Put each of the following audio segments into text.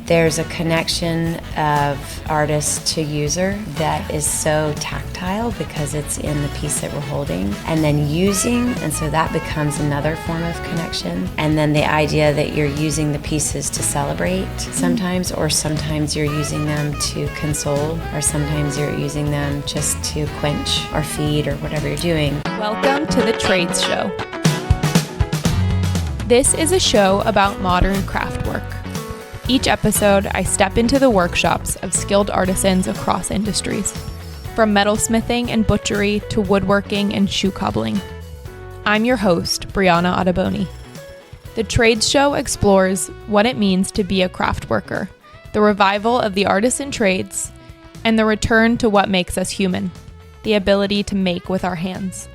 There's a connection of artist to user that is so tactile because it's in the piece that we're holding and then using, and so that becomes another form of connection. And then the idea that you're using the pieces to celebrate sometimes, or sometimes you're using them to console, or sometimes you're using them just to quench or feed or whatever you're doing. Welcome to the Trades Show. This is a show about modern craft work. Each episode, I step into the workshops of skilled artisans across industries, from metalsmithing and butchery to woodworking and shoe cobbling. I'm your host, Briana Ottoboni. The Trades Show explores what it means to be a craft worker, the revival of the artisan trades, and the return to what makes us human, the ability to make with our hands.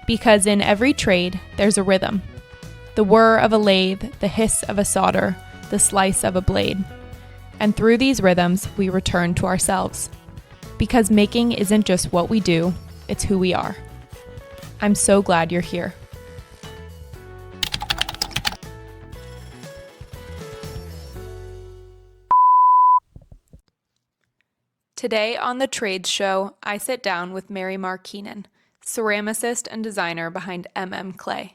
Because in every trade, there's a rhythm. The whir of a lathe, the hiss of a solder, the slice of a blade. And through these rhythms, we return to ourselves. Because making isn't just what we do, it's who we are. I'm so glad you're here. Today on the Trades Show, I sit down with MaryMar Keenan, ceramicist and designer behind MMClay.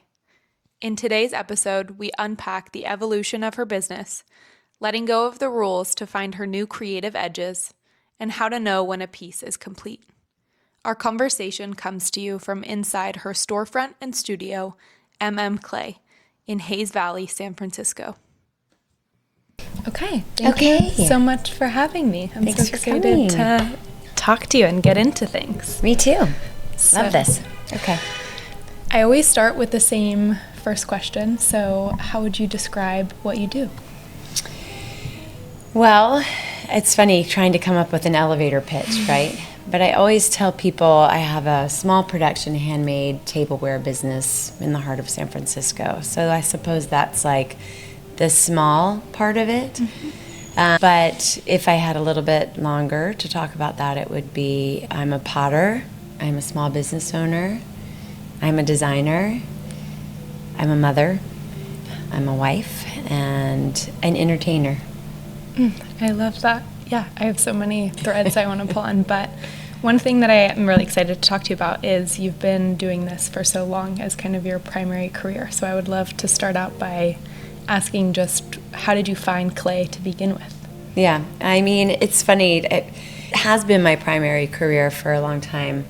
In today's episode, we unpack the evolution of her business, letting go of the rules to find her new creative edges, and how to know when a piece is complete. Our conversation comes to you from inside her storefront and studio, MMClay, in Hayes Valley, San Francisco. Okay, thank you so much for having me. I'm Thanks so for coming. excited to talk to you and get into things. Me too. So, Love this. Okay. I always start with the same first question. So how would you describe what you do? Well, it's funny trying to come up with an elevator pitch, right? But I always tell people I have a small production handmade tableware business in the heart of San Francisco. So I suppose that's like the small part of it. But if I had a little bit longer to talk about that, it would be I'm a potter, I'm a small business owner, I'm a designer, I'm a mother, I'm a wife, and an entertainer. I love that. Yeah, I have so many threads I want to pull on, but one thing that I am really excited to talk to you about is you've been doing this for so long as kind of your primary career. So I would love to start out by asking just how did you find clay to begin with? Yeah, I mean, it's funny. It has been my primary career for a long time.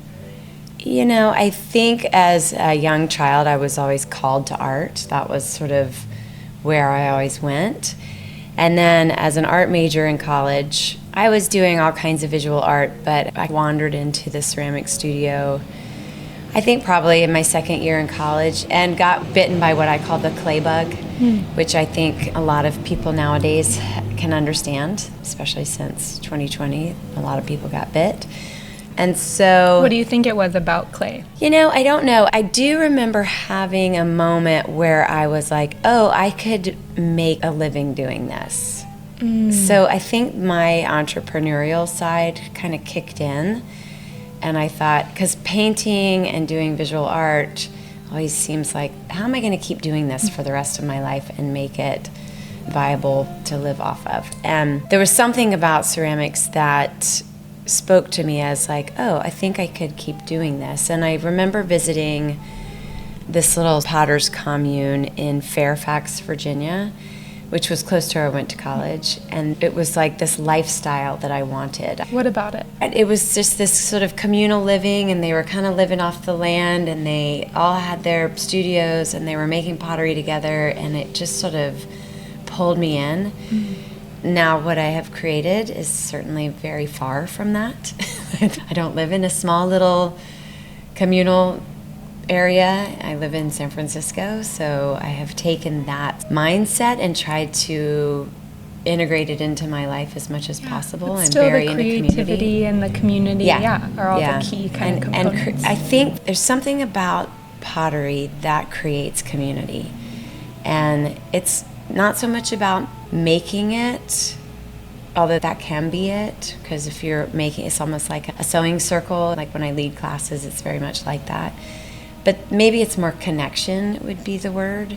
You know, I think as a young child, I was always called to art. That was sort of where I always went. And then as an art major in college, I was doing all kinds of visual art, but I wandered into the ceramic studio, I think probably in my second year in college, and got bitten by what I call the clay bug, which I think a lot of people nowadays can understand, especially since 2020, a lot of people got bit. And so... What do you think it was about clay? You know, I don't know. I do remember having a moment where I was like, oh, I could make a living doing this. So I think my entrepreneurial side kind of kicked in. And I thought, because painting and doing visual art always seems like, how am I going to keep doing this for the rest of my life and make it viable to live off of? And there was something about ceramics that spoke to me as like, oh, I think I could keep doing this. And I remember visiting this little potter's commune in Fairfax, Virginia, which was close to where I went to college. And it was like this lifestyle that I wanted. What about it? It was just this sort of communal living, and they were kind of living off the land, and they all had their studios, and they were making pottery together, and it just sort of pulled me in. Now, what I have created is certainly very far from that. I don't live in a small little communal area. I live in San Francisco, so I have taken that mindset and tried to integrate it into my life as much as possible. But I'm still very the in the creativity community. and the community, are all the key kind of components. And I think there's something about pottery that creates community. And it's not so much about making it, although that can be it, because if you're making, it's almost like a sewing circle. Like when I lead classes, it's very much like that. But maybe it's more connection would be the word.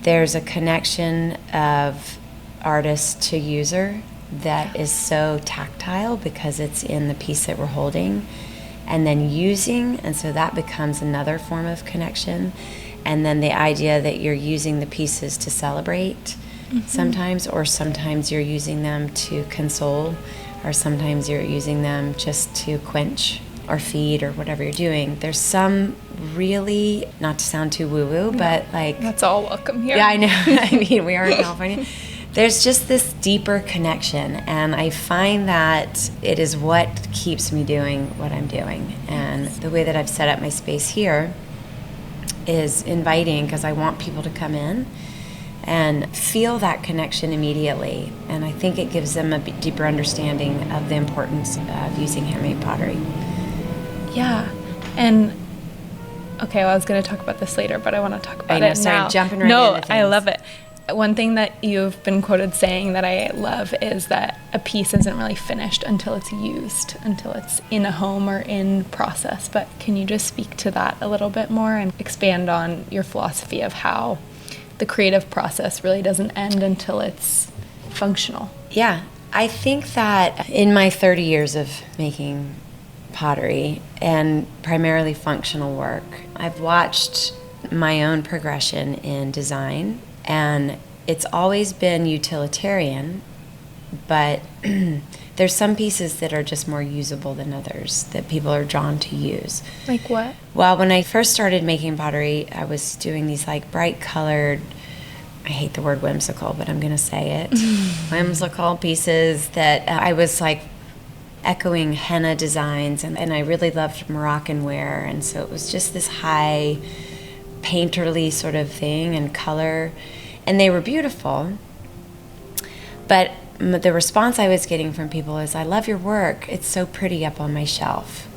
There's a connection of artist to user that is so tactile because it's in the piece that we're holding, and then using, and so that becomes another form of connection. And then the idea that you're using the pieces to celebrate sometimes, or sometimes you're using them to console, or sometimes you're using them just to quench or feed or whatever you're doing. There's some really, not to sound too woo-woo, but like... That's all welcome here. Yeah, I know. I mean, we are in California. There's just this deeper connection, and I find that it is what keeps me doing what I'm doing. And the way that I've set up my space here is inviting, because I want people to come in and feel that connection immediately. And I think it gives them a deeper understanding of the importance of using handmade pottery. Yeah. And okay, well, I was going to talk about this later, but I want to talk about it sorry, now. Jumping right no, into things. I love it. One thing that you've been quoted saying that I love is that a piece isn't really finished until it's used, until it's in a home or in process. But can you just speak to that a little bit more and expand on your philosophy of how the creative process really doesn't end until it's functional? Yeah, I think that in my 30 years of making pottery and primarily functional work, I've watched my own progression in design, and it's always been utilitarian, but there's some pieces that are just more usable than others that people are drawn to use. Like what? Well, when I first started making pottery, I was doing these like bright colored, I hate the word whimsical, but I'm going to say it, whimsical pieces that I was like echoing henna designs, and I really loved Moroccan ware, and so it was just this high painterly sort of thing and color, and they were beautiful. But the response I was getting from people is, I love your work, it's so pretty up on my shelf.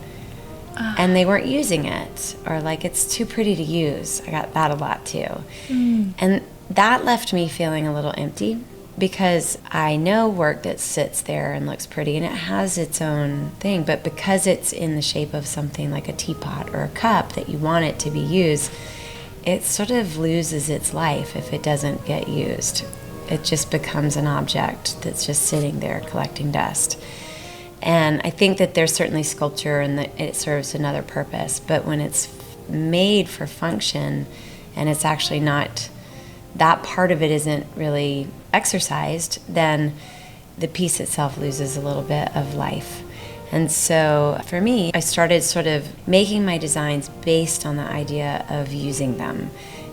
And they weren't using it, or like, it's too pretty to use. I got that a lot too. And that left me feeling a little empty, because I know work that sits there and looks pretty and it has its own thing, but because it's in the shape of something like a teapot or a cup that you want it to be used, it sort of loses its life if it doesn't get used. It just becomes an object that's just sitting there collecting dust. And I think that there's certainly sculpture and that it serves another purpose, but when it's made for function and it's actually not, that part of it isn't really exercised, then the piece itself loses a little bit of life. And so for me, I started sort of making my designs based on the idea of using them,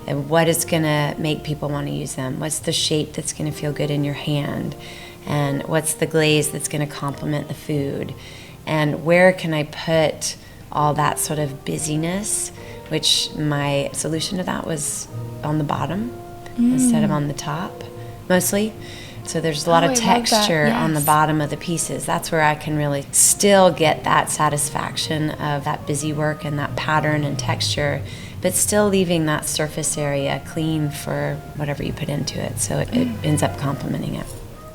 and what is going to make people want to use them. What's the shape that's going to feel good in your hand? And what's the glaze that's going to complement the food? And where can I put all that sort of busyness, which my solution to that was on the bottom instead of on the top, mostly. So there's a lot of texture on the bottom of the pieces. That's where I can really still get that satisfaction of that busy work and that pattern and texture, but still leaving that surface area clean for whatever you put into it. So it ends up complementing it.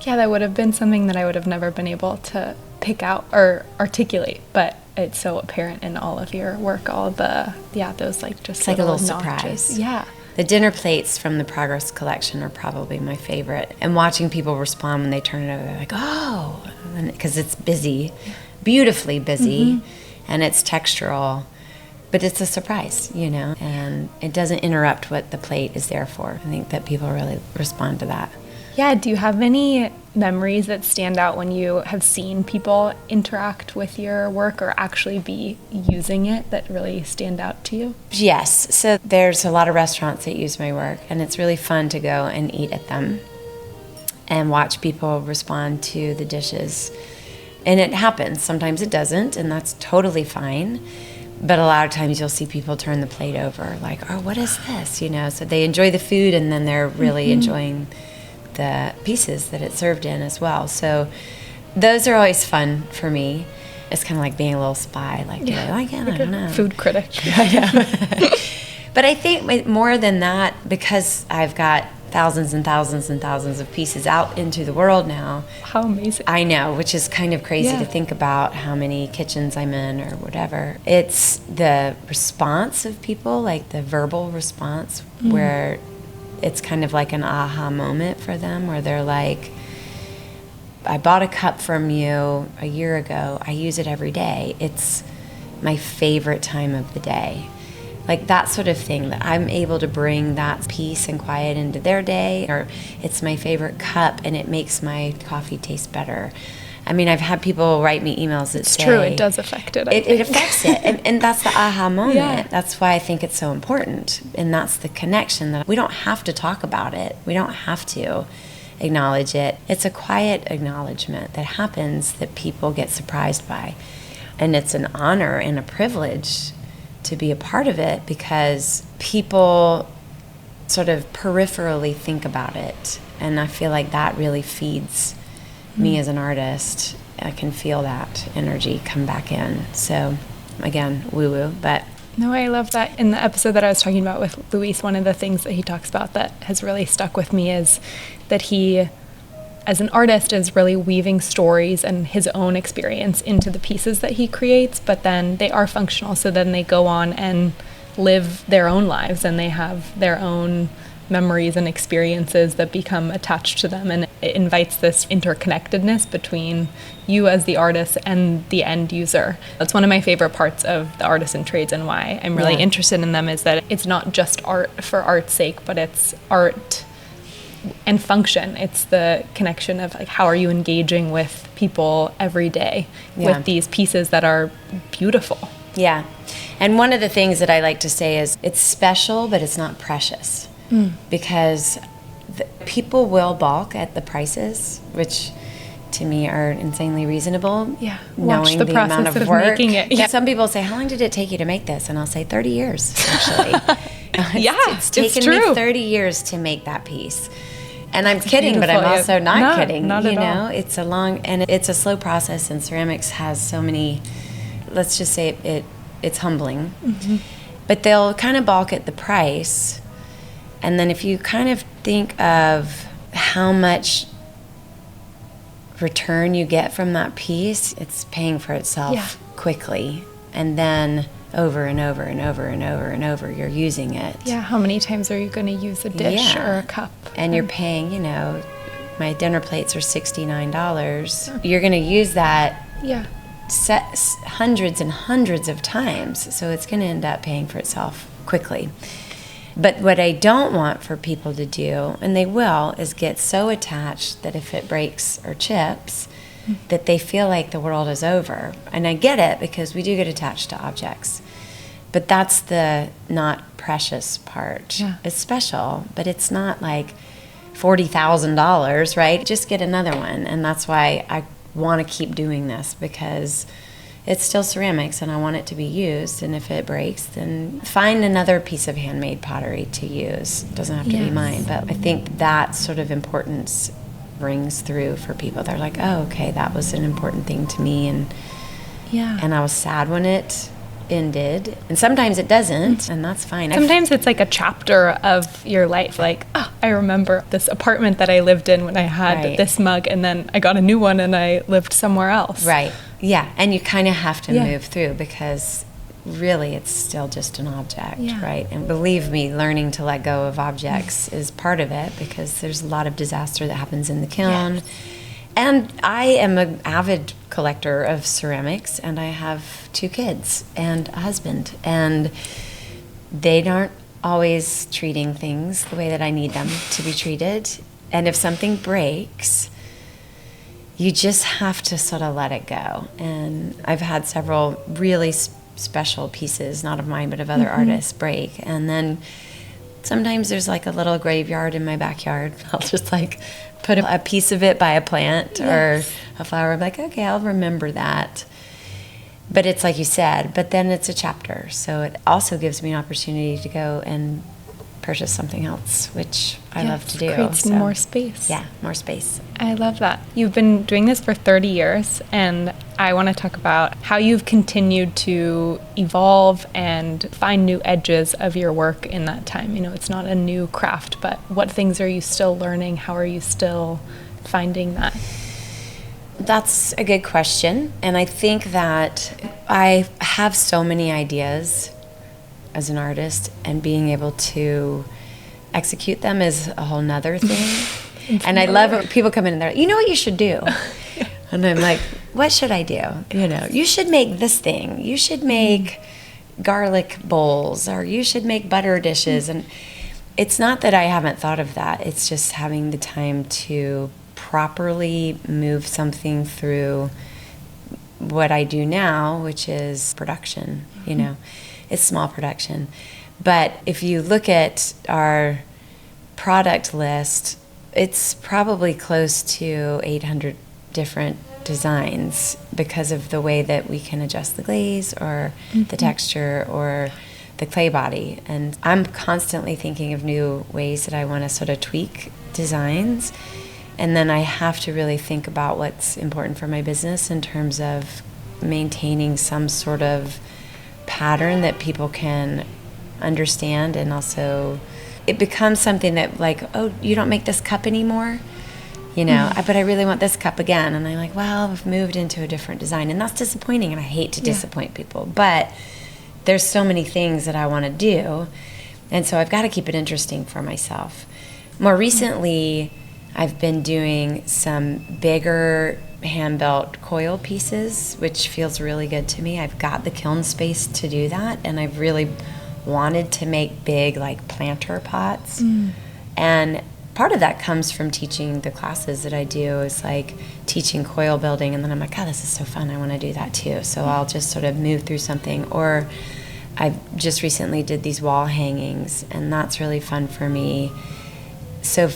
Yeah, that would have been something that I would have never been able to pick out or articulate, but it's so apparent in all of your work, all of the, those like just it's like a little notches. surprise. Yeah. The dinner plates from the Progress collection are probably my favorite. And watching people respond when they turn it over, they're like, oh, because it's busy, beautifully busy, and it's textural. But it's a surprise, and it doesn't interrupt what the plate is there for. I think that people really respond to that. Yeah, do you have any memories that stand out when you have seen people interact with your work or actually be using it that really stand out to you? Yes, so there's a lot of restaurants that use my work, and it's really fun to go and eat at them and watch people respond to the dishes. And it happens. Sometimes it doesn't, and that's totally fine. But a lot of times you'll see people turn the plate over like, oh, what is this? So they enjoy the food, and then they're really enjoying the pieces that it's served in as well. So those are always fun for me. It's kind of like being a little spy, like, do I like it? I don't know. Food critic. I know. But I think more than that, because I've got thousands and thousands and thousands of pieces out into the world now. How amazing. I know, which is kind of crazy to think about how many kitchens I'm in or whatever. It's the response of people, like the verbal response, where it's kind of like an aha moment for them where they're like, I bought a cup from you a year ago. I use it every day. It's my favorite time of the day. Like that sort of thing, that I'm able to bring that peace and quiet into their day, or it's my favorite cup and it makes my coffee taste better. I mean, I've had people write me emails that say... It's true, it does affect it. It affects it, and that's the aha moment. Yeah. That's why I think it's so important, and that's the connection, that we don't have to talk about it. We don't have to acknowledge it. It's a quiet acknowledgement that happens that people get surprised by, and it's an honor and a privilege to be a part of it, because people sort of peripherally think about it, and I feel like that really feeds me as an artist. I can feel that energy come back in. So again, woo-woo, but... No, I love that. In the episode that I was talking about with Luis, one of the things that he talks about that has really stuck with me is that he, as an artist, is really weaving stories and his own experience into the pieces that he creates, but then they are functional, so then they go on and live their own lives, and they have their own memories and experiences that become attached to them, and it invites this interconnectedness between you as the artist and the end user. That's one of my favorite parts of the artisan trades, and why I'm really interested in them, is that it's not just art for art's sake, but it's art and function. It's the connection of like, how are you engaging with people every day with these pieces that are beautiful. Yeah. And one of the things that I like to say is it's special, but it's not precious. Because people will balk at the prices, which to me are insanely reasonable. Yeah, knowing watch the amount process of of work. making it. Yeah. Some people say, how long did it take you to make this? And I'll say 30 years, actually. It's taken me 30 years to make that piece. And I'm kidding, but I'm also not kidding. Not at all. It's a long, and it's a slow process, and ceramics has so many, let's just say it's humbling. Mm-hmm. But they'll kind of balk at the price. And then if you kind of think of how much return you get from that piece, it's paying for itself quickly. And then over and over and over and over and over, you're using it. Yeah, how many times are you going to use a dish or a cup? And you're paying, my dinner plates are $69. You're going to use that hundreds and hundreds of times. So it's going to end up paying for itself quickly. But what I don't want for people to do, and they will, is get so attached that if it breaks or chips, that they feel like the world is over. And I get it, because we do get attached to objects. But that's the not precious part. Yeah. It's special, but it's not like $40,000, right? Just get another one. And that's why I want to keep doing this, because it's still ceramics and I want it to be used. And if it breaks, then find another piece of handmade pottery to use. It doesn't have to be mine. But I think that sort of importance rings through for people. They're like, oh, okay, that was an important thing to me. And I was sad when it ended. And sometimes it doesn't, and that's fine. Sometimes it's like a chapter of your life. Like, I remember this apartment that I lived in when I had this mug, and then I got a new one and I lived somewhere else. Right. Yeah, and you kind of have to move through, because really it's still just an object, right? And believe me, learning to let go of objects is part of it, because there's a lot of disaster that happens in the kiln. Yes. And I am an avid collector of ceramics, and I have 2 kids and a husband, and they aren't always treating things the way that I need them to be treated. And if something breaks, you just have to sort of let it go. And I've had several really special pieces, not of mine, but of other artists, break. And then sometimes there's like a little graveyard in my backyard. I'll just like put a piece of it by a plant or a flower. I'm like, okay, I'll remember that. But it's like you said, but then it's a chapter. So it also gives me an opportunity to go and purchase something else, which I love to do. Creates more space. Yeah, more space. I love that. You've been doing this for 30 years, and I want to talk about how you've continued to evolve and find new edges of your work in that time. It's not a new craft, but what things are you still learning? How are you still finding that? That's a good question. And I think that I have so many ideas as an artist, and being able to execute them is a whole nother thing. And I love when people come in and they're like, you know what you should do? And I'm like, what should I do? You know, you should make this thing. You should make garlic bowls, or you should make butter dishes. And it's not that I haven't thought of that. It's just having the time to properly move something through what I do now, which is production. You know, it's small production. But if you look at our product list, it's probably close to 800 different designs because of the way that we can adjust the glaze or the texture or the clay body. And I'm constantly thinking of new ways that I want to sort of tweak designs. And then I have to really think about what's important for my business in terms of maintaining some sort of pattern that people can understand, and also it becomes something that like, oh, you don't make this cup anymore, you know, but I really want this cup again. And I'm like, well, I've moved into a different design, and that's disappointing, and I hate to disappoint people, but there's so many things that I want to do, and so I've got to keep it interesting for myself. More recently, I've been doing some bigger hand-built coil pieces, which feels really good to me. I've got the kiln space to do that, and I've really wanted to make big like planter pots. And part of that comes from teaching the classes that I do, is like teaching coil building, and then I'm like, God, this is so fun, I want to do that too. So I'll just sort of move through something. Or I just recently did these wall hangings, and that's really fun for me. So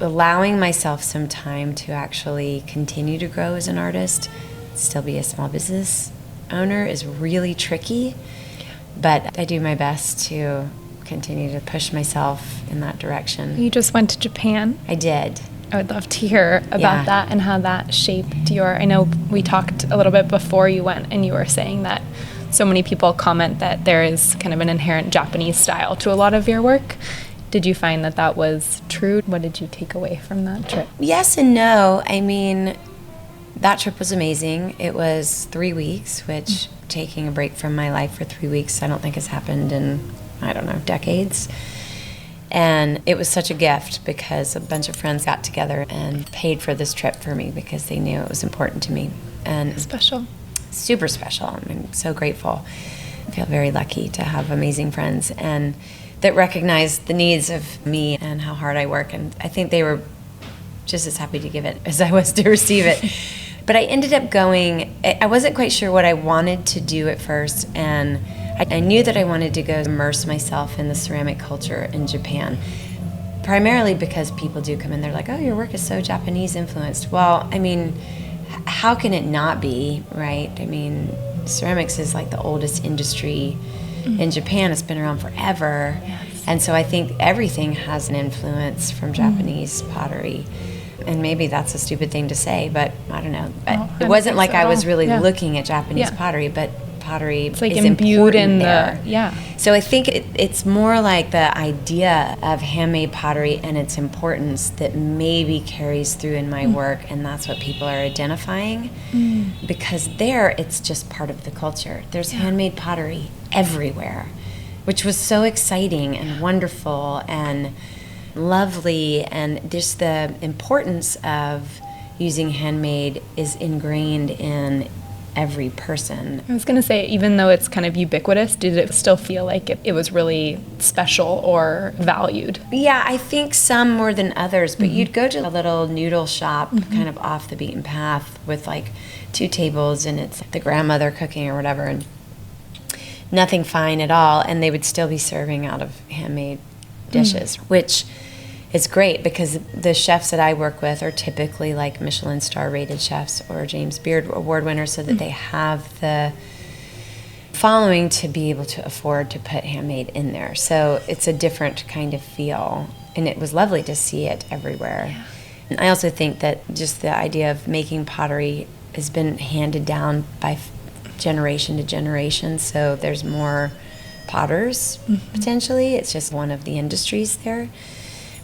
allowing myself some time to actually continue to grow as an artist, still be a small business owner, is really tricky. But I do my best to continue to push myself in that direction. You just went to Japan. I did. I would love to hear about that and how that shaped your... I know we talked a little bit before you went, and you were saying that so many people comment that there is kind of an inherent Japanese style to a lot of your work. Did you find that that was true? What did you take away from that trip? Yes and no. I mean, that trip was amazing. It was 3 weeks, which taking a break from my life for 3 weeks, I don't think has happened in, I don't know, decades. And it was such a gift because a bunch of friends got together and paid for this trip for me because they knew it was important to me. And special. Super special. I'm so grateful. I feel very lucky to have amazing friends and that recognize the needs of me and how hard I work. And I think they were just as happy to give it as I was to receive it. But I ended up going, I wasn't quite sure what I wanted to do at first, and I knew that I wanted to go immerse myself in the ceramic culture in Japan, primarily because people do come in, they're like, oh, your work is so Japanese influenced. Well, I mean, how can it not be, right? I mean, ceramics is like the oldest industry in Japan. It's been around forever. Yes. And so I think everything has an influence from Japanese pottery. And maybe that's a stupid thing to say, but I don't know. It wasn't like I was really looking at Japanese pottery, but pottery is like imbued in there. So I think it's more like the idea of handmade pottery and its importance that maybe carries through in my work, and that's what people are identifying. Because there, it's just part of the culture. There's handmade pottery everywhere, which was so exciting and wonderful and lovely, and just the importance of using handmade is ingrained in every person. I was going to say, even though it's kind of ubiquitous, did it still feel like it was really special or valued? Yeah, I think some more than others, but you'd go to a little noodle shop kind of off the beaten path with like 2 tables, and it's the grandmother cooking or whatever, and nothing fine at all, and they would still be serving out of handmade dishes, which is great because the chefs that I work with are typically like Michelin-star rated chefs or James Beard award winners, so that they have the following to be able to afford to put handmade in there. So it's a different kind of feel, and it was lovely to see it everywhere. And I also think that just the idea of making pottery has been handed down by generation to generation, so there's more potters potentially. It's just one of the industries there.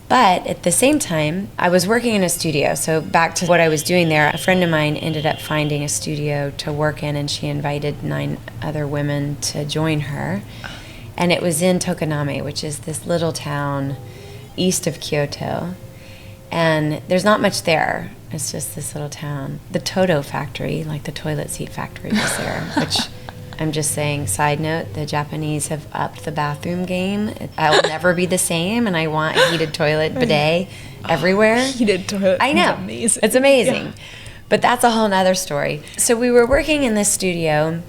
But at the same time, I was working in a studio. So back to what I was doing there, a friend of mine ended up finding a studio to work in, and she invited 9 other women to join her. And it was in Tokoname, which is this little town east of Kyoto. And there's not much there. It's just this little town. The Toto factory, like the toilet seat factory, was there, which I'm just saying, side note, the Japanese have upped the bathroom game. I'll never be the same, and I want a heated toilet bidet everywhere. Heated toilet. I know. Amazing. It's amazing. Yeah. But that's a whole nother story. So we were working in this studio.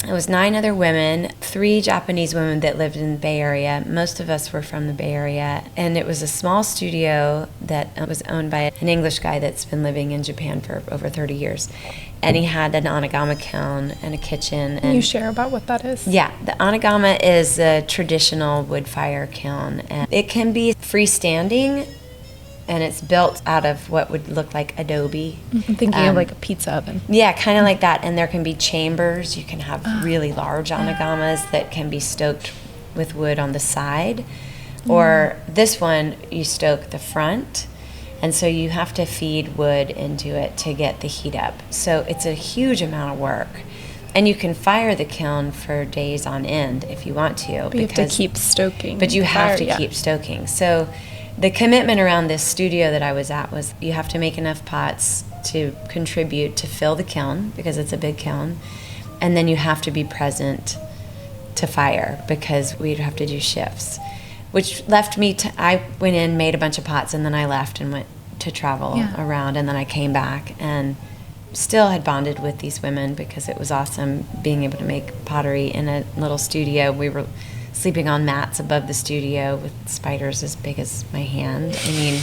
It was 9 other women, 3 Japanese women that lived in the Bay Area. Most of us were from the Bay Area. And it was a small studio that was owned by an English guy that's been living in Japan for over 30 years. And he had an onigama kiln and a kitchen. Can you share about what that is? Yeah, the onigama is a traditional wood fire kiln. And it can be freestanding, and it's built out of what would look like adobe. I'm thinking of like a pizza oven. Yeah, kind of like that. And there can be chambers. You can have really large onigamas that can be stoked with wood on the side. Or this one, you stoke the front. And so you have to feed wood into it to get the heat up. So it's a huge amount of work. And you can fire the kiln for days on end if you want to. But you have to keep stoking. But you have to keep stoking. So the commitment around this studio that I was at was you have to make enough pots to contribute to fill the kiln, because it's a big kiln. And then you have to be present to fire, because we'd have to do shifts. Which left me I went in, made a bunch of pots, and then I left and went to travel around, and then I came back and still had bonded with these women, because it was awesome being able to make pottery in a little studio. We were sleeping on mats above the studio with spiders as big as my hand. I mean,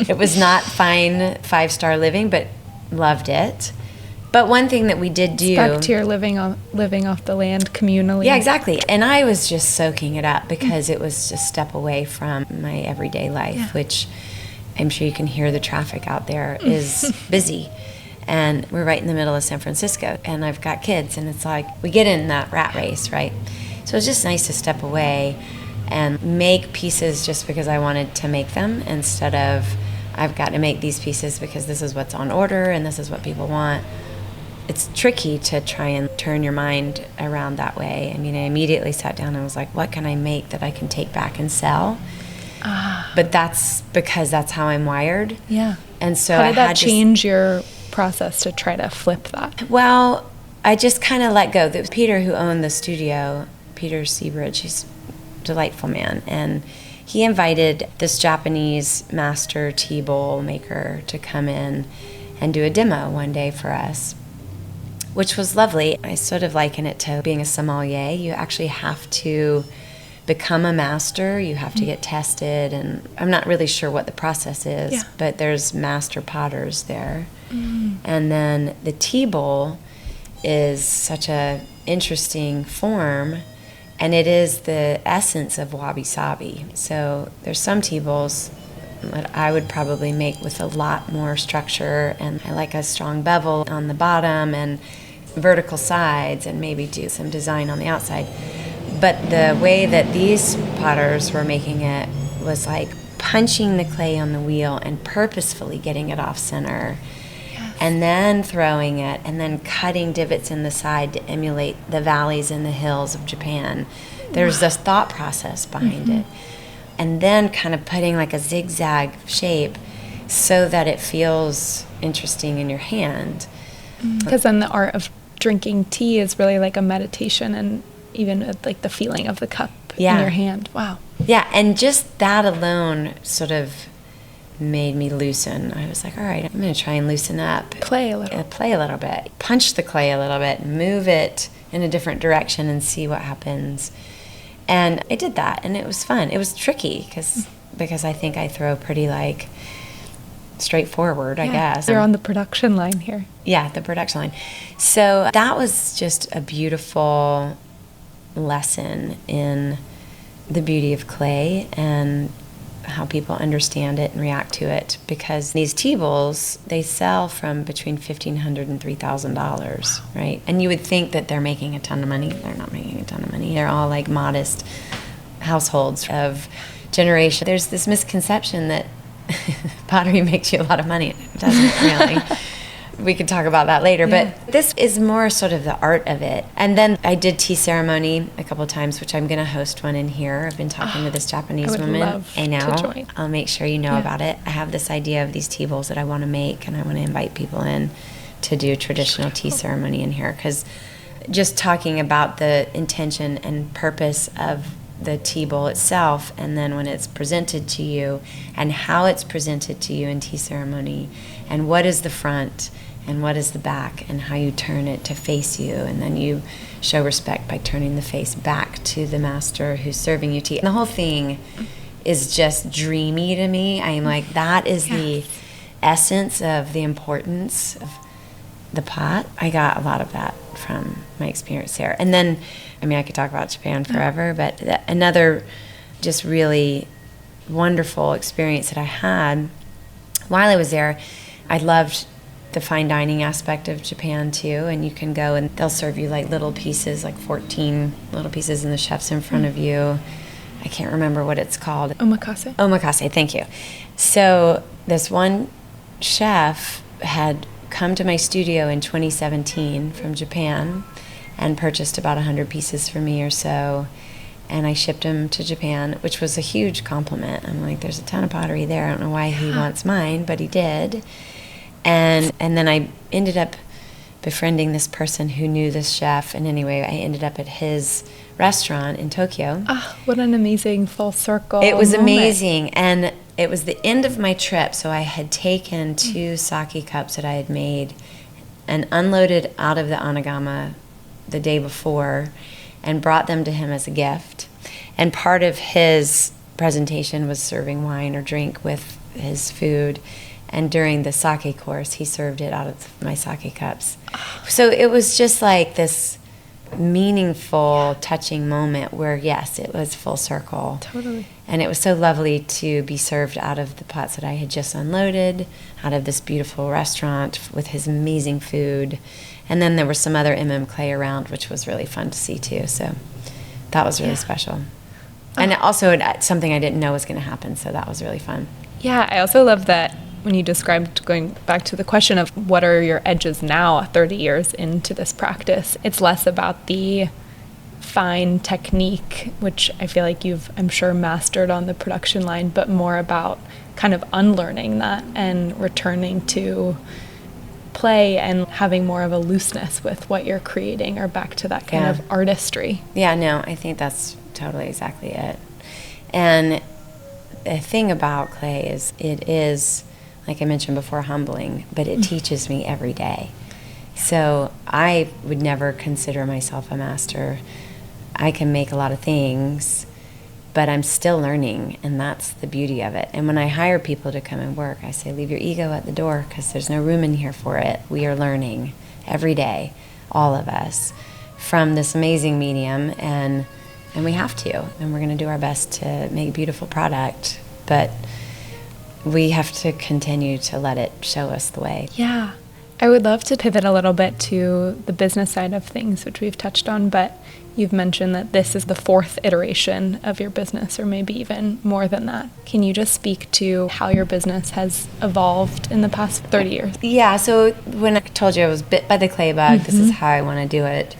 it was not fine 5-star living, but loved it. But one thing that we did do... Back to your living off the land communally. Yeah, exactly. And I was just soaking it up, because it was a step away from my everyday life, which I'm sure you can hear the traffic out there is busy. And we're right in the middle of San Francisco, and I've got kids, and it's like we get in that rat race, right? So it's just nice to step away and make pieces just because I wanted to make them, instead of I've got to make these pieces because this is what's on order and this is what people want. It's tricky to try and turn your mind around that way. I mean, I immediately sat down and was like, what can I make that I can take back and sell? But that's because that's how I'm wired. Yeah. And so how did that change your process to try to flip that? Well, I just kind of let go. There was Peter, who owned the studio, Peter Seabridge. He's a delightful man. And he invited this Japanese master tea bowl maker to come in and do a demo one day for us, which was lovely. I sort of liken it to being a sommelier. You actually have to become a master. You have to get tested, and I'm not really sure what the process is, but there's master potters there. And then the tea bowl is such a interesting form, and it is the essence of wabi-sabi. So there's some tea bowls that I would probably make with a lot more structure, and I like a strong bevel on the bottom and vertical sides, and maybe do some design on the outside. But the way that these potters were making it was like punching the clay on the wheel and purposefully getting it off center, and then throwing it, and then cutting divots in the side to emulate the valleys and the hills of Japan. There's this thought process behind it. And then kind of putting like a zigzag shape so that it feels interesting in your hand. Because then the art of drinking tea is really like a meditation, and even like the feeling of the cup in your hand. Wow. Yeah, and just that alone sort of made me loosen. I was like, all right, I'm going to try and loosen up. Play a little bit. Punch the clay a little bit, move it in a different direction and see what happens. And I did that, and it was fun. It was tricky because I think I throw pretty like straightforward, I guess. You're on the production line here. Yeah, the production line. So that was just a beautiful lesson in the beauty of clay and how people understand it and react to it, because these tea bowls, they sell from between $1,500 and $3,000, right? And you would think that they're making a ton of money. They're not making a ton of money. They're all like modest households of generation. There's this misconception that pottery makes you a lot of money. It doesn't really. we could talk about that later. Yeah. But this is more sort of the art of it. And then I did tea ceremony a couple of times, which I'm going to host one in here. I've been talking to this Japanese woman. Love I know. To join. I'll make sure you know about it. I have this idea of these tea bowls that I want to make, and I want to invite people in to do traditional tea ceremony in here, because just talking about the intention and purpose of the tea bowl itself, and then when it's presented to you and how it's presented to you in tea ceremony, and what is the front and what is the back, and how you turn it to face you, and then you show respect by turning the face back to the master who's serving you tea. And the whole thing is just dreamy to me. I'm like, that is the essence of the importance of the pot. I got a lot of that from my experience there. And then, I mean, I could talk about Japan forever, but another just really wonderful experience that I had while I was there, I loved the fine dining aspect of Japan too. And you can go and they'll serve you like little pieces, like 14 little pieces, and the chef's in front of you. I can't remember what it's called. Omakase. Omakase, thank you. So this one chef had come to my studio in 2017 from Japan and purchased about 100 pieces for me or so, and I shipped them to Japan, which was a huge compliment. I'm like, there's a ton of pottery there. I don't know why he wants mine, but he did. And then I ended up befriending this person who knew this chef, and anyway, I ended up at his restaurant in Tokyo. Oh, what an amazing full circle It was moment. amazing, and it was the end of my trip, so I had taken 2 sake cups that I had made and unloaded out of the Onigama the day before and brought them to him as a gift. And part of his presentation was serving wine or drink with his food. And during the sake course, he served it out of my sake cups. So it was just like this meaningful, touching moment where, yes, it was full circle. Totally. And it was so lovely to be served out of the pots that I had just unloaded, out of this beautiful restaurant with his amazing food. And then there was some other MMClay around, which was really fun to see too. So that was really special. And also something I didn't know was going to happen, so that was really fun. Yeah, I also love that when you described, going back to the question of what are your edges now 30 years into this practice, it's less about the fine technique, which I feel like you've, I'm sure, mastered on the production line, but more about kind of unlearning that and returning to play and having more of a looseness with what you're creating, or back to that kind of artistry. Yeah, no, I think that's totally exactly it. And the thing about clay is it is, like I mentioned before, humbling, but it teaches me every day. So I would never consider myself a master. I can make a lot of things, but I'm still learning, and that's the beauty of it. And when I hire people to come and work, I say, leave your ego at the door, because there's no room in here for it. We are learning every day, all of us, from this amazing medium, and we have to, and we're going to do our best to make a beautiful product, but we have to continue to let it show us the way. Yeah. I would love to pivot a little bit to the business side of things, which we've touched on, but you've mentioned that this is the 4th iteration of your business, or maybe even more than that. Can you just speak to how your business has evolved in the past 30 years? Yeah, so when I told you I was bit by the clay bug, this is how I want to do it.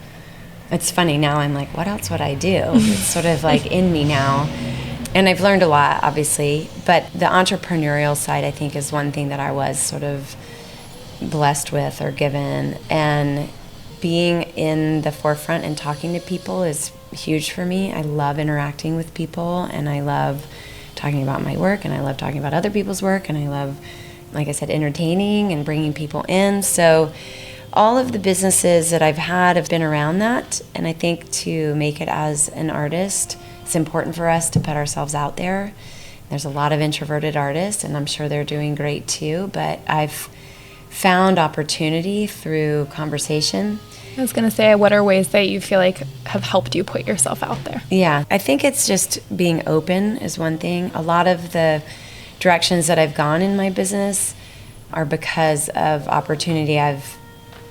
It's funny, now I'm like, what else would I do? It's sort of like in me now. And I've learned a lot, obviously, but the entrepreneurial side, I think, is one thing that I was sort of blessed with or given. And being in the forefront and talking to people is huge for me. I love interacting with people, and I love talking about my work, and I love talking about other people's work, and I love, like I said, entertaining and bringing people in. So all of the businesses that I've had have been around that, and I think to make it as an artist, it's important for us to put ourselves out there. There's a lot of introverted artists, and I'm sure they're doing great too, but I've found opportunity through conversation. I was going to say, what are ways that you feel like have helped you put yourself out there? Yeah, I think it's just being open is one thing. A lot of the directions that I've gone in my business are because of opportunity I've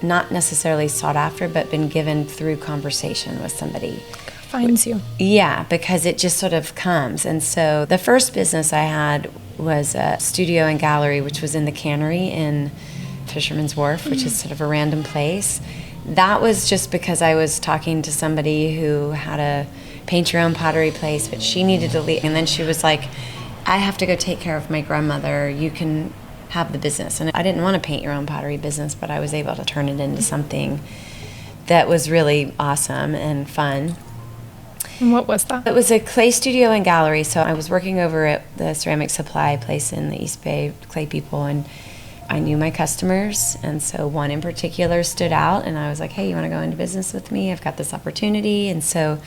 not necessarily sought after, but been given through conversation with somebody. Finds you. Yeah, because it just sort of comes. And so the first business I had was a studio and gallery, which was in the cannery in Fisherman's Wharf, which is sort of a random place. That was just because I was talking to somebody who had a paint your own pottery place, but she needed to leave. And then she was like, I have to go take care of my grandmother. You can have the business. And I didn't want to paint your own pottery business, but I was able to turn it into something that was really awesome and fun. And what was that? It was a clay studio and gallery. So I was working over at the ceramic supply place in the East Bay, clay people, and I knew my customers. And so one in particular stood out, and I was like, hey, you want to go into business with me? I've got this opportunity. And so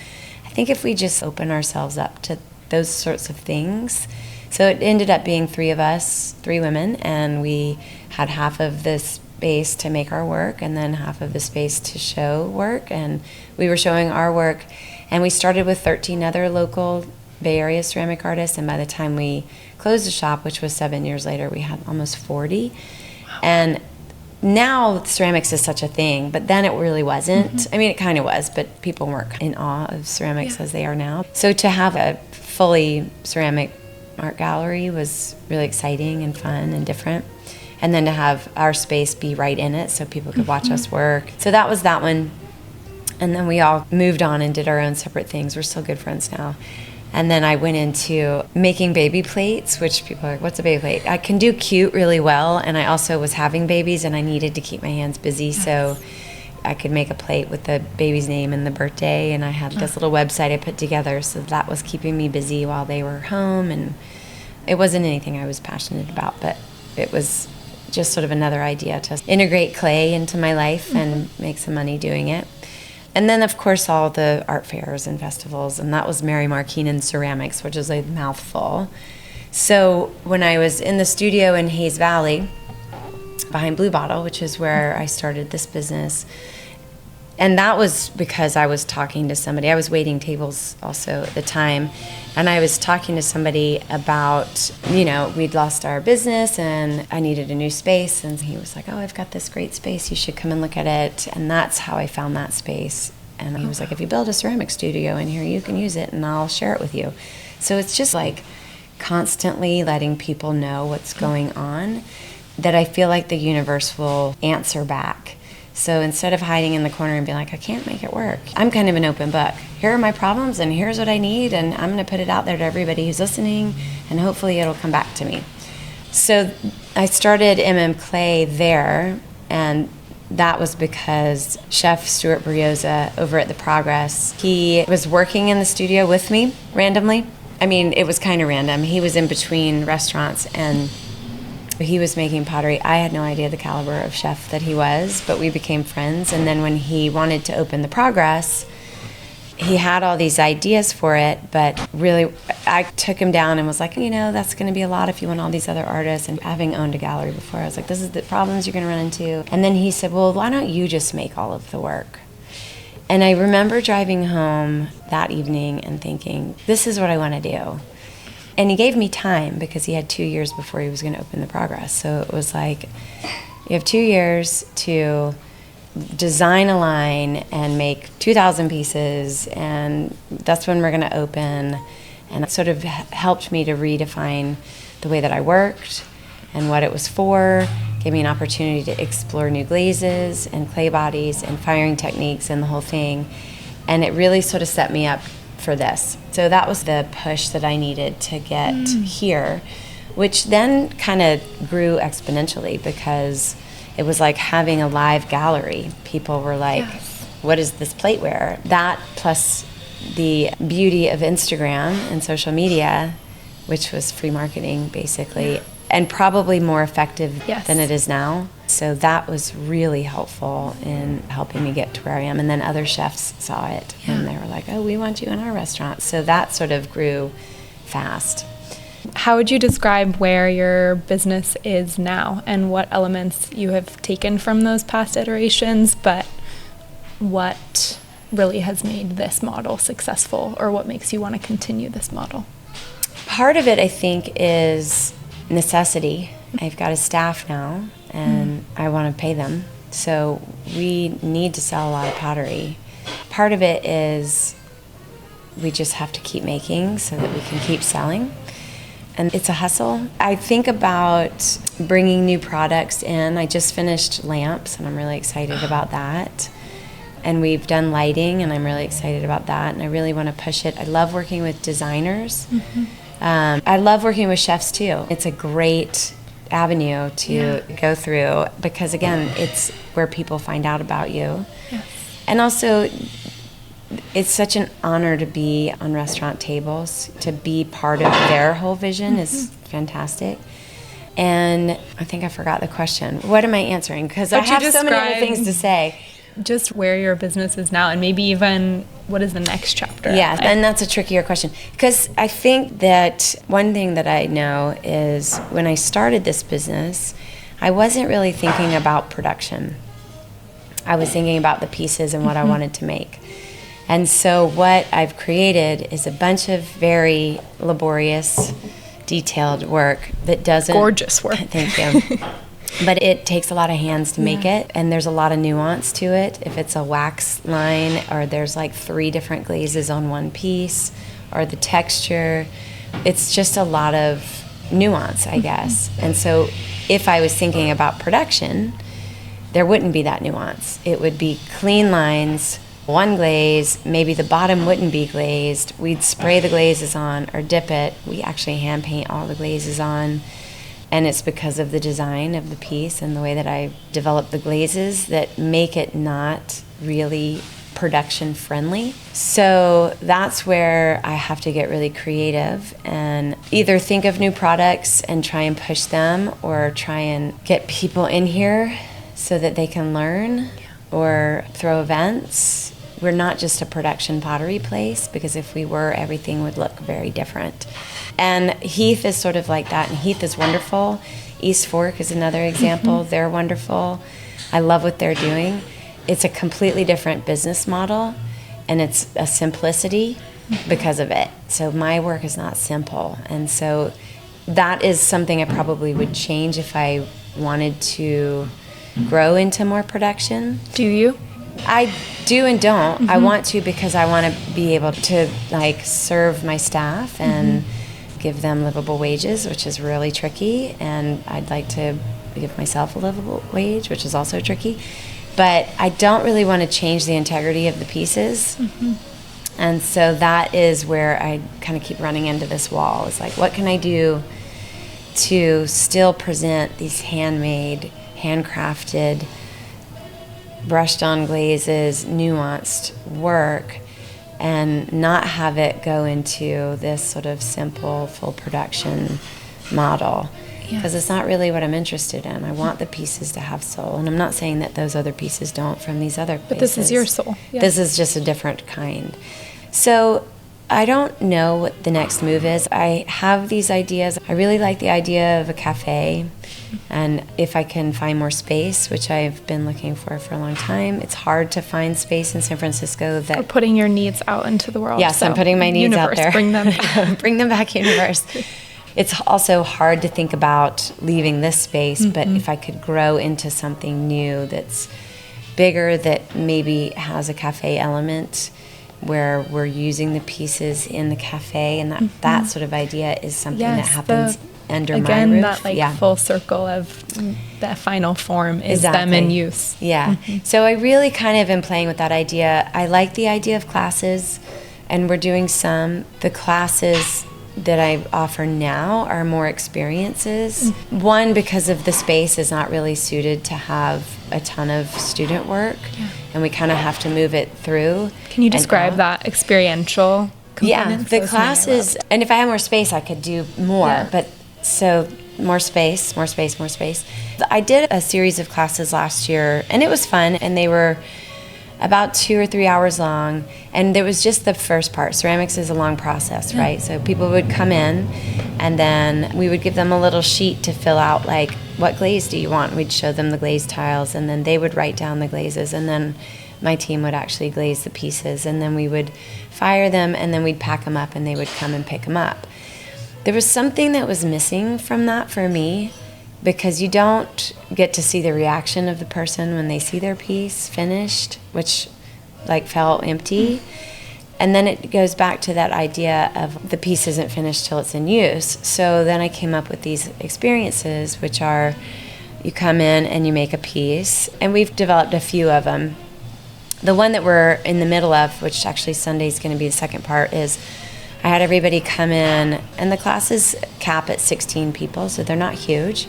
I think if we just open ourselves up to those sorts of things. So it ended up being 3 of us, 3 women, and we had half of the space to make our work and then half of the space to show work. And we were showing our work. And we started with 13 other local Bay Area ceramic artists, and by the time we closed the shop, which was 7 years later, we had almost 40. Wow. And now ceramics is such a thing, but then it really wasn't. Mm-hmm. I mean, it kind of was, but people weren't in awe of ceramics as they are now. So to have a fully ceramic art gallery was really exciting and fun and different. And then to have our space be right in it so people could watch us work. So that was that one. And then we all moved on and did our own separate things. We're still good friends now. And then I went into making baby plates, which people are like, what's a baby plate? I can do cute really well, and I also was having babies, and I needed to keep my hands busy, so I could make a plate with the baby's name and the birthday, and I had this little website I put together, so that was keeping me busy while they were home, and it wasn't anything I was passionate about, but it was just sort of another idea to integrate clay into my life and make some money doing it. And then, of course, all the art fairs and festivals, and that was MaryMar Keenan Ceramics, which is a mouthful. So when I was in the studio in Hayes Valley, behind Blue Bottle, which is where I started this business, and that was because I was talking to somebody. I was waiting tables also at the time, and I was talking to somebody about, we'd lost our business, and I needed a new space, and he was like, oh, I've got this great space. You should come and look at it, and that's how I found that space. And he was like, if you build a ceramic studio in here, you can use it, and I'll share it with you. So it's just like constantly letting people know what's going on, that I feel like the universe will answer back. So instead of hiding in the corner and being like, I can't make it work, I'm kind of an open book. Here are my problems, and here's what I need, and I'm going to put it out there to everybody who's listening, and hopefully it'll come back to me. So I started MMClay there, and that was because Chef Stuart Brioza over at The Progress, he was working in the studio with me randomly. I mean, it was kind of random. He was in between restaurants, and he was making pottery. I had no idea the caliber of chef that he was, but we became friends. And then when he wanted to open The Progress, he had all these ideas for it, but really I took him down and was like, that's going to be a lot if you want all these other artists. And having owned a gallery before, I was like, this is the problems you're going to run into. And then he said, well, why don't you just make all of the work? And I remember driving home that evening and thinking, this is what I want to do. And he gave me time because he had 2 years before he was going to open The Progress. So it was like, you have 2 years to design a line and make 2,000 pieces, and that's when we're going to open. And it sort of helped me to redefine the way that I worked and what it was for, gave me an opportunity to explore new glazes and clay bodies and firing techniques and the whole thing. And it really sort of set me up for this. So that was the push that I needed to get here, which then kind of grew exponentially because it was like having a live gallery. People were like, what is this plateware? That plus the beauty of Instagram and social media, which was free marketing basically, and probably more effective than it is now. So that was really helpful in helping me get to where I am. And then other chefs saw it and they were like, oh, we want you in our restaurant. So that sort of grew fast. How would you describe where your business is now and what elements you have taken from those past iterations, but what really has made this model successful, or what makes you want to continue this model? Part of it, I think, is necessity. I've got a staff now, and I want to pay them. So we need to sell a lot of pottery. Part of it is we just have to keep making so that we can keep selling. and it's a hustle. I think about bringing new products in. I just finished lamps, and I'm really excited about that. And we've done lighting, and I'm really excited about that, and I really want to push it. I love working with designers. I love working with chefs too. It's a great avenue to go through because, again, it's where people find out about you. Yes. And also, it's such an honor to be on restaurant tables. To be part of their whole vision is fantastic. And I think I forgot the question. What am I answering? Because I have so many other things to say. Just where your business is now, and maybe even what is the next chapter? Yeah, and that's a trickier question. Because I think that one thing that I know is when I started this business, I wasn't really thinking about production. I was thinking about the pieces and what I wanted to make. And so what I've created is a bunch of very laborious, detailed work that doesn't... Gorgeous work. Thank you. But it takes a lot of hands to make it, and there's a lot of nuance to it. If it's a wax line, or there's like 3 different glazes on one piece, or the texture, it's just a lot of nuance, I guess. And so if I was thinking about production, there wouldn't be that nuance. It would be clean lines, one glaze, maybe the bottom wouldn't be glazed. We'd spray the glazes on or dip it. We actually hand paint all the glazes on. And it's because of the design of the piece and the way that I develop the glazes that make it not really production friendly. So that's where I have to get really creative and either think of new products and try and push them, or try and get people in here so that they can learn, or throw events. We're not just a production pottery place, because if we were, everything would look very different. And Heath is sort of like that, and Heath is wonderful. East Fork is another example. They're wonderful. I love what they're doing. It's a completely different business model, and it's a simplicity because of it. So my work is not simple. And so that is something I probably would change if I wanted to grow into more production. Do you? I do and don't. I want to, because I want to be able to like serve my staff and give them livable wages, which is really tricky, and I'd like to give myself a livable wage, which is also tricky. But I don't really want to change the integrity of the pieces. And so that is where I kind of keep running into this wall. It's like, what can I do to still present these handmade, handcrafted, brushed on glazes, nuanced work, and not have it go into this sort of simple, full production model. Because it's not really what I'm interested in. I want the pieces to have soul. And I'm not saying that those other pieces don't from these other places. But this is your soul. Yeah. This is just a different kind. So I don't know what the next move is. I have these ideas. I really like the idea of a cafe. And if I can find more space, which I've been looking for a long time, it's hard to find space in San Francisco. That or putting your needs out into the world. Yes, so I'm putting my needs out there. Bring them back. Bring them back, universe. It's also hard to think about leaving this space, but if I could grow into something new that's bigger, that maybe has a cafe element, where we're using the pieces in the cafe, and that sort of idea is something that happens under my roof. Again, that full circle of that final form is them in use. Yeah. So I really kind of am playing with that idea. I like the idea of classes, and we're doing some. The classes that I offer now are more experiences. One, because of the space is not really suited to have a ton of student work, and we kind of have to move it through. Can you describe that experiential component? Yeah, the classes, and if I had more space, I could do more, but so more space. I did a series of classes last year, and it was fun, and they were about 2 or 3 hours long, and there was just the first part. Ceramics is a long process, right? So people would come in, and then we would give them a little sheet to fill out, like, what glaze do you want? We'd show them the glaze tiles, and then they would write down the glazes, and then my team would actually glaze the pieces, and then we would fire them, and then we'd pack them up, and they would come and pick them up. There was something that was missing from that for me, because you don't get to see the reaction of the person when they see their piece finished, which like felt empty. And then it goes back to that idea of the piece isn't finished till it's in use. So then I came up with these experiences, which are you come in and you make a piece. And we've developed a few of them. The one that we're in the middle of, which actually Sunday is going to be the second part, is I had everybody come in, and the classes cap at 16 people, so they're not huge.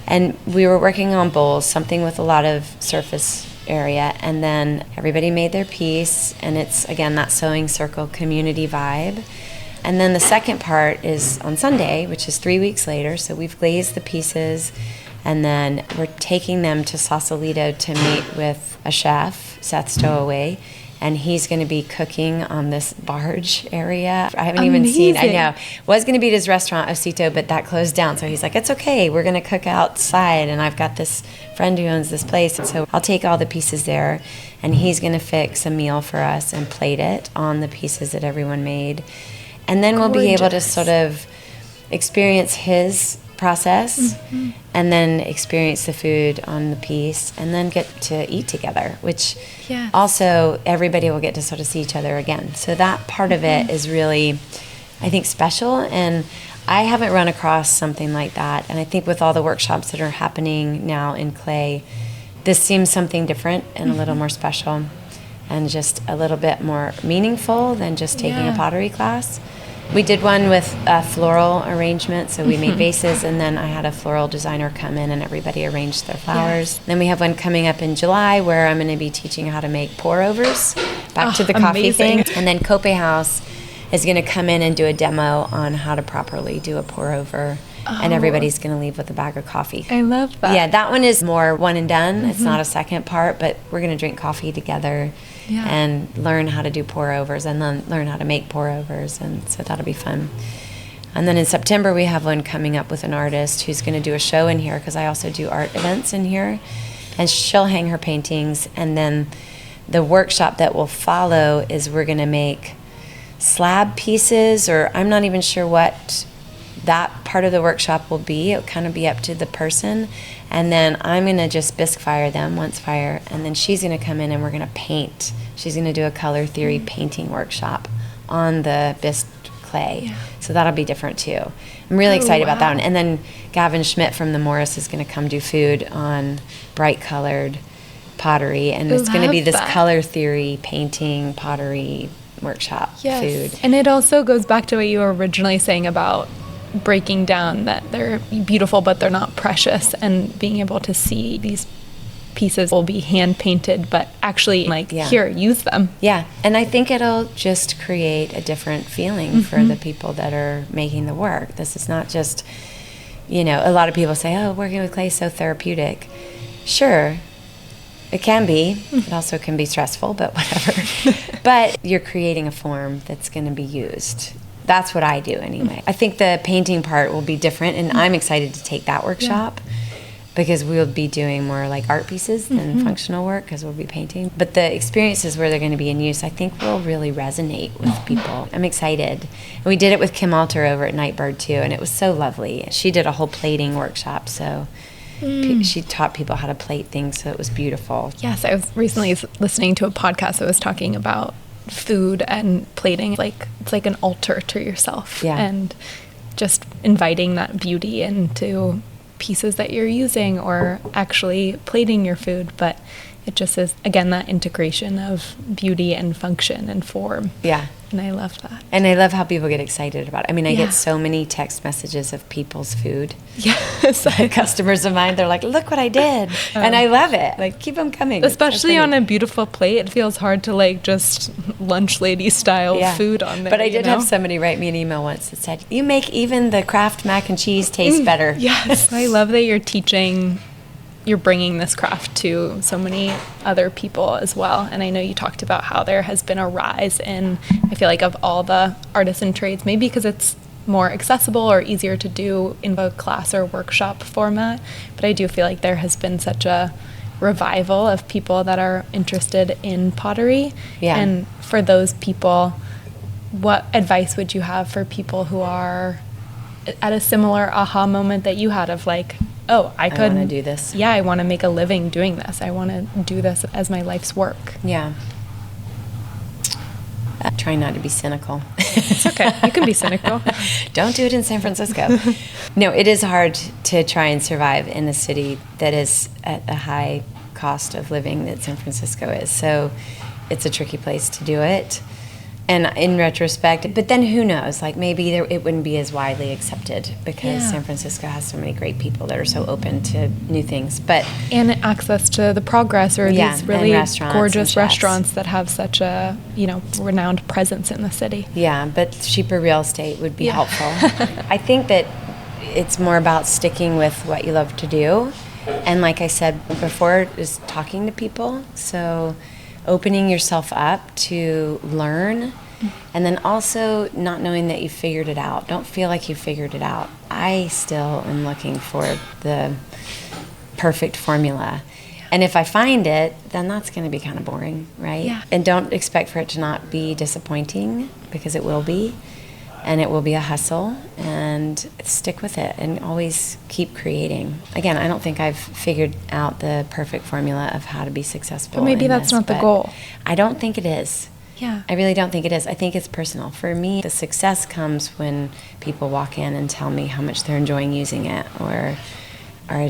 And we were working on bowls, something with a lot of surface area, and then everybody made their piece, and it's, again, that sewing circle community vibe. And then the second part is on Sunday, which is 3 weeks later, so we've glazed the pieces, and then we're taking them to Sausalito to meet with a chef, Seth Stowaway, and he's going to be cooking on this barge area. I haven't even seen, I know, was going to be at his restaurant, Osito, but that closed down. So he's like, it's okay, we're going to cook outside, and I've got this friend who owns this place, and so I'll take all the pieces there, and he's going to fix a meal for us and plate it on the pieces that everyone made. And then we'll be able to sort of experience his process, and then experience the food on the piece, and then get to eat together, which also everybody will get to sort of see each other again. So that part of it is really, I think, special, and I haven't run across something like that. And I think with all the workshops that are happening now in clay, this seems something different and a little more special and just a little bit more meaningful than just taking a pottery class. We did one with a floral arrangement, so we made vases, and then I had a floral designer come in and everybody arranged their flowers. Then we have one coming up in July where I'm going to be teaching how to make pour-overs, back to the coffee thing. And then Cope House is going to come in and do a demo on how to properly do a pour-over, and everybody's going to leave with a bag of coffee. I love that. Yeah, that one is more one and done. It's not a second part, but we're going to drink coffee together. And learn how to do pour-overs, and then learn how to make pour-overs, and so that'll be fun. And then in September we have one coming up with an artist who's going to do a show in here, because I also do art events in here, and she'll hang her paintings. And then the workshop that will follow is we're going to make slab pieces, or I'm not even sure what that part of the workshop will be. It'll kind of be up to the person. And then I'm going to just bisque fire them, once fire, and then she's going to come in and we're going to paint. She's going to do a color theory painting workshop on the bisque clay. So that'll be different too. I'm really excited about that one. And then Gavin Schmidt from the Morris is going to come do food on bright colored pottery, and it's going to be this color theory painting pottery workshop food. And it also goes back to what you were originally saying about breaking down that they're beautiful but they're not precious, and being able to see these pieces will be hand painted but actually here, use them. And I think it'll just create a different feeling for the people that are making the work. This is not just, a lot of people say, oh, working with clay is so therapeutic. Sure, it can be. It also can be stressful, but whatever. But you're creating a form that's going to be used. That's what I do anyway. I think the painting part will be different, and I'm excited to take that workshop because we'll be doing more like art pieces than functional work, because we'll be painting. But the experiences where they're going to be in use, I think, will really resonate with people. I'm excited. And we did it with Kim Alter over at Nightbird too, and it was so lovely. She did a whole plating workshop, so she taught people how to plate things, so it was beautiful. Yes, I was recently listening to a podcast that was talking about food and plating. It's like an altar to yourself, and just inviting that beauty into pieces that you're using, or actually plating your food. But it just is, again, that integration of beauty and function and form. And I love that. And I love how people get excited about it. I mean, I get so many text messages of people's food. Customers of mine, they're like, look what I did. And I love it. Keep them coming. Especially on a beautiful plate. It feels hard to just lunch lady style food on there. But I did have somebody write me an email once that said, you make even the Kraft mac and cheese taste better. Yes. I love that you're bringing this craft to so many other people as well. And I know you talked about how there has been a rise in, I feel like, of all the artisan trades, maybe because it's more accessible or easier to do in a class or workshop format. But I do feel like there has been such a revival of people that are interested in pottery. And for those people, what advice would you have for people who are at a similar aha moment that you had of I want to do this. I want to make a living doing this. I want to do this as my life's work. Trying not to be cynical. It's okay. You can be cynical. Don't do it in San Francisco. No, it is hard to try and survive in a city that is at a high cost of living that San Francisco is. So it's a tricky place to do it. And in retrospect, but then who knows? Like maybe it wouldn't be as widely accepted because San Francisco has so many great people that are so open to new things. And access to the Progress or these really gorgeous restaurants that have such a renowned presence in the city. Yeah, but cheaper real estate would be helpful. I think that it's more about sticking with what you love to do, and like I said before, is talking to people. So opening yourself up to learn, and then also not knowing that you figured it out. Don't feel like you figured it out. I still am looking for the perfect formula. And if I find it, then that's going to be kind of boring, right? Yeah. And don't expect for it to not be disappointing, because it will be. And it will be a hustle, and stick with it and always keep creating. Again, I don't think I've figured out the perfect formula of how to be successful. But maybe that's not the goal. I don't think it is. Yeah. I really don't think it is. I think it's personal. For me, the success comes when people walk in and tell me how much they're enjoying using it, or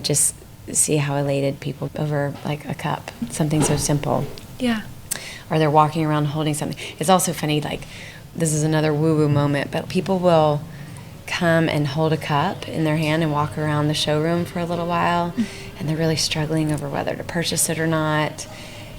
just see how elated people over like a cup, something so simple. Yeah. Or they're walking around holding something. It's also funny, like, this is another woo-woo moment, but people will come and hold a cup in their hand and walk around the showroom for a little while, and they're really struggling over whether to purchase it or not.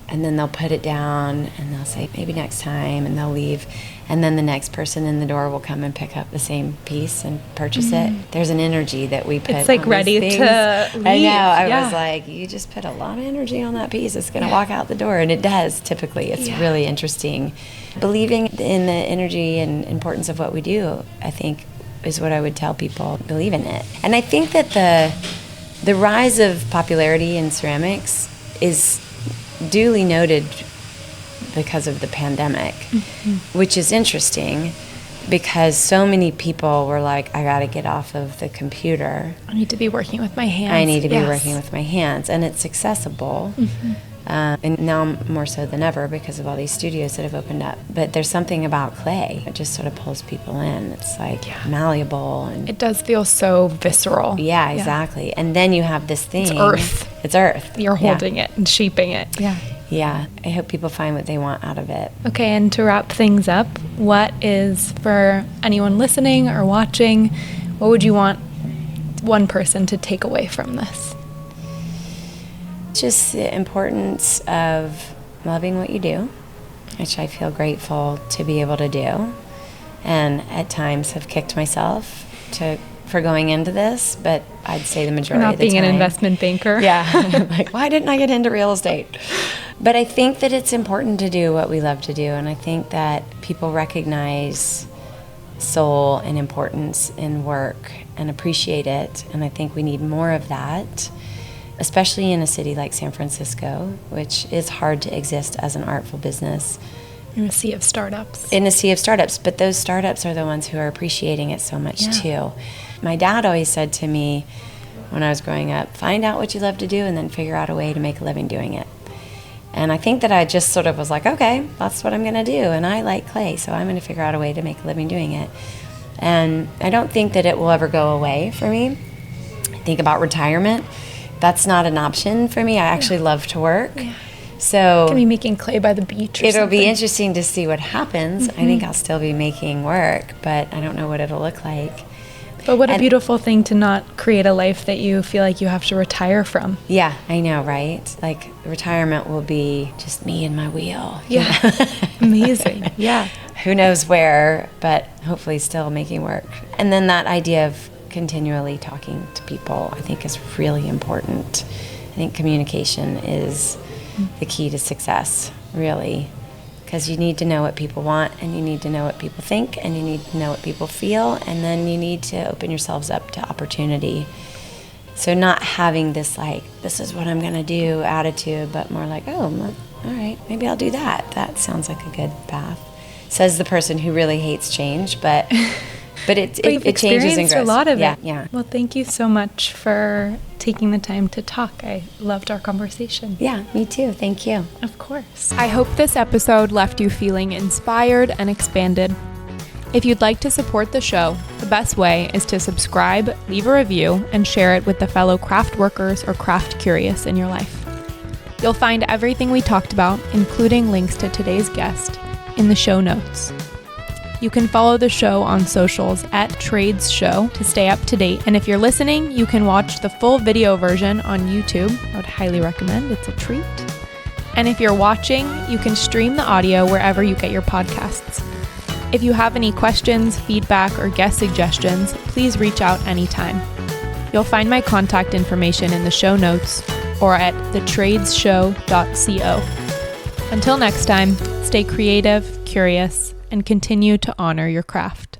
And then they'll put it down and they'll say, maybe next time, and they'll leave. And then the next person in the door will come and pick up the same piece and purchase it. There's an energy that we put. It's like on ready these to things. leave. I know. I was like, you just put a lot of energy on that piece. It's going to walk out the door. And it does, typically. It's really interesting. Believing in the energy and importance of what we do, I think, is what I would tell people. Believe in it. And I think that the rise of popularity in ceramics is duly noted because of the pandemic, which is interesting because so many people were like, I got to get off of the computer. I need to be working with my hands. I need to be working with my hands. And it's accessible. And now more so than ever because of all these studios that have opened up. But there's something about clay. It just sort of pulls people in. It's like malleable. And it does feel so visceral. Yeah, exactly. And then you have this thing. It's earth. It's earth. You're holding it and shaping it. Yeah. Yeah. I hope people find what they want out of it. Okay, and to wrap things up, what is, for anyone listening or watching, what would you want one person to take away from this? Just the importance of loving what you do, which I feel grateful to be able to do, and at times have kicked myself for going into this, but I'd say the majority of the time. Not being an investment banker. Yeah, like, why didn't I get into real estate? But I think that it's important to do what we love to do, and I think that people recognize soul and importance in work and appreciate it, and I think we need more of that, especially in a city like San Francisco, which is hard to exist as an artful business. In a sea of startups. In a sea of startups, but those startups are the ones who are appreciating it so much too. My dad always said to me when I was growing up, find out what you love to do and then figure out a way to make a living doing it. And I think that I just sort of was like, okay, that's what I'm going to do. And I like clay, so I'm going to figure out a way to make a living doing it. And I don't think that it will ever go away for me. I think about retirement. That's not an option for me. I actually love to work. Yeah. So can be making clay by the beach or it'll be interesting to see what happens. I think I'll still be making work, but I don't know what it'll look like. But what a beautiful thing to not create a life that you feel like you have to retire from. Yeah, I know, right? Like, retirement will be just me and my wheel. Yeah. Amazing. Yeah. Who knows where, but hopefully still making work. And then that idea of continually talking to people, I think, is really important. I think communication is the key to success, really. Because you need to know what people want, and you need to know what people think, and you need to know what people feel, and then you need to open yourselves up to opportunity. So not having this, like, this is what I'm going to do attitude, but more like, oh, all right, maybe I'll do that. That sounds like a good path. Says the person who really hates change, but But it changes and experienced grows. A lot of it. Yeah. Well, thank you so much for taking the time to talk. I loved our conversation. Yeah, me too. Thank you. Of course. I hope this episode left you feeling inspired and expanded. If you'd like to support the show, the best way is to subscribe, leave a review, and share it with the fellow craft workers or craft curious in your life. You'll find everything we talked about, including links to today's guest, in the show notes. You can follow the show on socials @TradesShow to stay up to date. And if you're listening, you can watch the full video version on YouTube. I would highly recommend. It's a treat. And if you're watching, you can stream the audio wherever you get your podcasts. If you have any questions, feedback, or guest suggestions, please reach out anytime. You'll find my contact information in the show notes or at thetradesshow.co. Until next time, stay creative, curious, and continue to honor your craft.